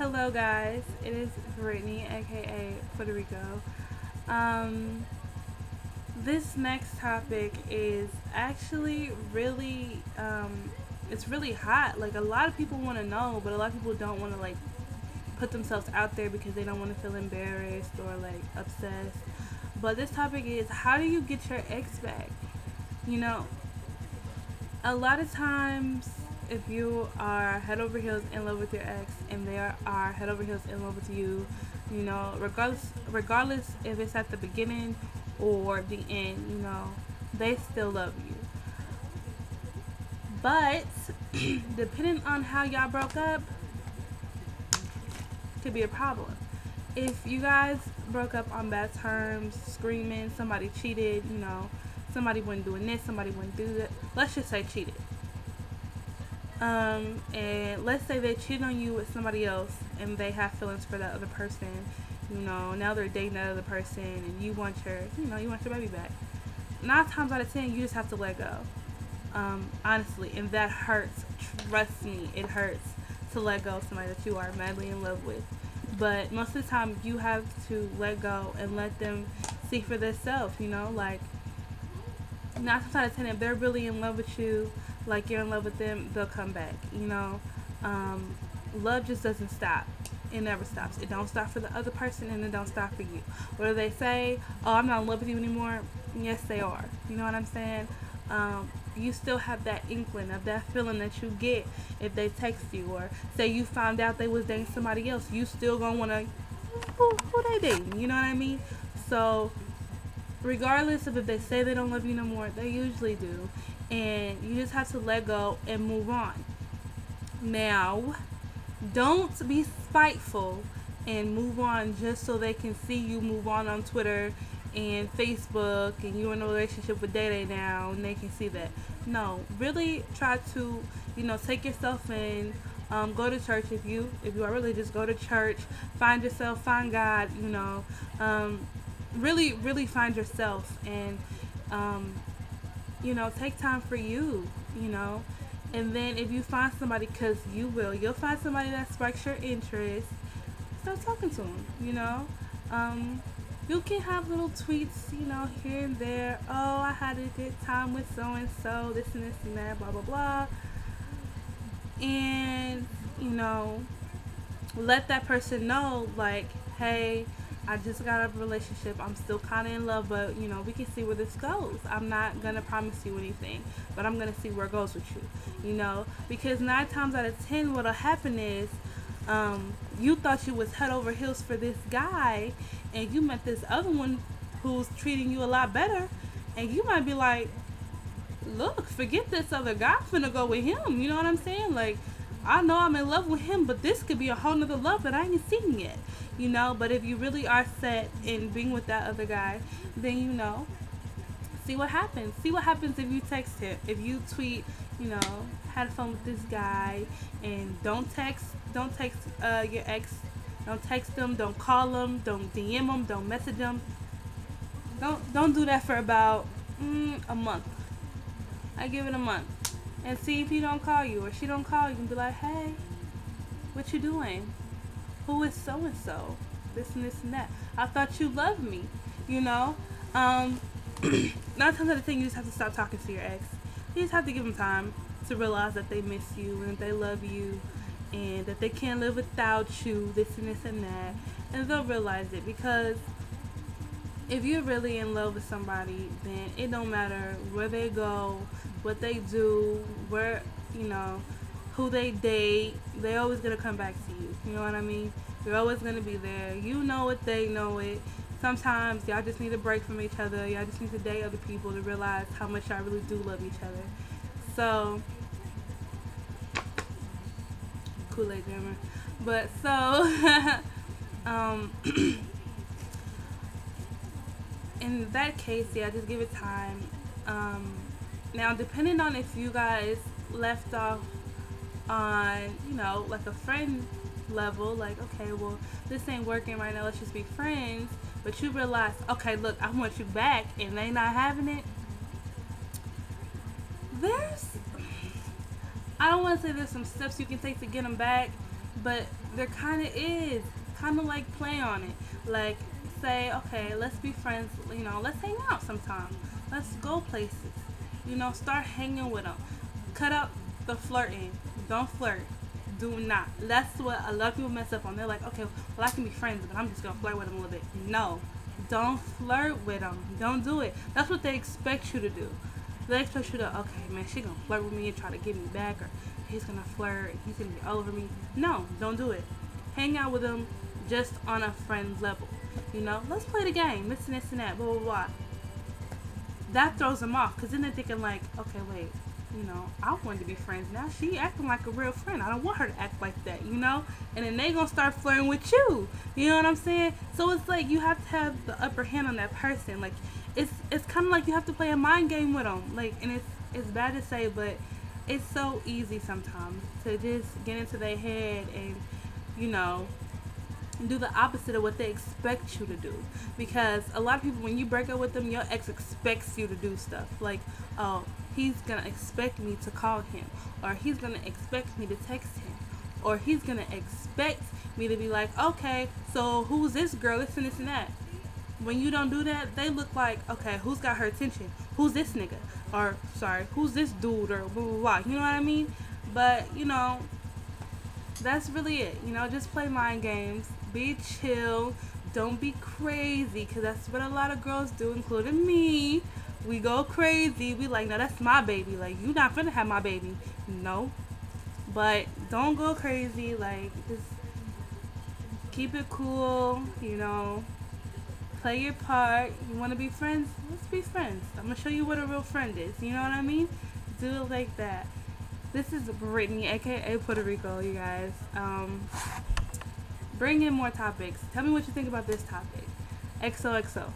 Hello guys, it is Brittany, aka Puerto Rico. Um, this next topic is actually it's really hot. Like a lot of people want to know, but a lot of people don't want to like put themselves out there because they don't want to feel embarrassed or like obsessed. But this topic is, how do you get your ex back? You know, a lot of times if you are head over heels in love with your ex and they are head over heels in love with you, regardless if it's at the beginning or the end, they still love you. But depending on how y'all broke up, could be a problem. If you guys broke up on bad terms, screaming, somebody cheated, somebody wasn't doing this, somebody wasn't do that. Let's just say cheated. And let's say they cheated on you with somebody else and they have feelings for that other person. Now they're dating that other person and you want your baby back. 9 times out of 10, you just have to let go. Honestly, and that hurts. Trust me, it hurts to let go of somebody that you are madly in love with. But most of the time, you have to let go and let them see for themselves. Like 9 times out of 10, if they're really in love with you, like you're in love with them, they'll come back. Love just doesn't stop. It never stops. It don't stop for the other person, and it don't stop for you. Whether they say, "Oh, I'm not in love with you anymore," yes, they are. You know what I'm saying? You still have that inkling of that feeling that you get if they text you, or say you found out they was dating somebody else. You still gonna wanna who they dating? You know what I mean? So regardless of if they say they don't love you no more, they usually do, and you just have to let go and move on. Now, don't be spiteful and move on just so they can see you move on Twitter and Facebook, and you're in a relationship with Day Day now, and they can see that. No, really try to, take yourself in. Go to church if you are religious. Go to church. Find yourself. Find God. Really find yourself, and take time for you. And then if you find somebody, because you'll find somebody that sparks your interest. Start talking to them. You can have little tweets, here and there. Oh, I had a good time with so and so, this and this and that, blah blah blah. And let that person know, like, hey, I just got out of a relationship. I'm still kind of in love, but we can see where this goes. I'm not gonna promise you anything, but I'm gonna see where it goes with you. Because 9 times out of 10, what'll happen is, you thought you was head over heels for this guy, and you met this other one who's treating you a lot better, and you might be like, look, forget this other guy, I'm finna go with him. You know what I'm saying? Like, I know I'm in love with him, but this could be a whole nother love that I ain't seen yet. But if you really are set in being with that other guy, then see what happens. See what happens if you text him, if you tweet, had fun with this guy, and don't text your ex. Don't text them, don't call them, don't DM them, don't message them. Don't do that for about a month. I give it a month and see if he don't call you or she don't call you, and be like, hey, what you doing? Who is so and so? This and this and that. I thought you loved me. 9 times out of 10, you just have to stop talking to your ex. You just have to give them time to realize that they miss you and that they love you, and that they can't live without you, this and this and that. And they'll realize it, because if you're really in love with somebody, then it don't matter where they go, what they do, who they date, they're always going to come back to you. You know what I mean? They're always going to be there. You know it, they know it. Sometimes y'all just need a break from each other. Y'all just need to date other people to realize how much y'all really do love each other. So, Kool-Aid Jammer. But in that case, yeah, just give it time. Now, depending on if you guys left off on, like a friend level, like, okay, well, this ain't working right now, let's just be friends, but you realize, okay, look, I want you back, and they not having it, I don't want to say there's some steps you can take to get them back, but there kind of is. Kind of like play on it. Like, say, okay, let's be friends. You know, let's hang out sometime. Let's go places. You know, start hanging with them. Cut out the flirting. Don't flirt. Do not. That's what a lot of people mess up on. They're like, okay, well, I can be friends, but I'm just gonna flirt with them a little bit. No, don't flirt with them. Don't do it. That's what they expect you to do. They expect you to, okay, man, she gonna flirt with me and try to get me back, or he's gonna flirt, he's gonna be all over me. No, don't do it. Hang out with them just on a friend level. You know, let's play the game, this and that, blah, blah, blah. That throws them off, because then they're thinking like, okay, wait, you know, I wanted to be friends. Now she acting like a real friend. I don't want her to act like that, you know? And then they gonna start flirting with you. You know what I'm saying? So it's like you have to have the upper hand on that person. Like, it's kind of like you have to play a mind game with them. Like, and it's bad to say, but it's so easy sometimes to just get into their head and, you know, do the opposite of what they expect you to do. Because a lot of people, when you break up with them, your ex expects you to do stuff like, oh, he's gonna expect me to call him, or he's gonna expect me to text him, or he's gonna expect me to be like, okay, so who's this girl, this and that. When you don't do that, they look like, okay, who's got her attention, who's this nigga, or sorry, who's this dude, or blah blah blah. You know what I mean? But you know, that's really it. You know, just play mind games, be chill, don't be crazy, because that's what a lot of girls do, including me. We go crazy. We like, no, that's my baby. Like, you not finna have my baby. No. But don't go crazy. Like, just keep it cool, you know. Play your part. You want to be friends? Let's be friends. I'm going to show you what a real friend is. You know what I mean? Do it like that. This is Brittany, aka Puerto Rico, you guys. Bring in more topics. Tell me what you think about this topic. XOXO.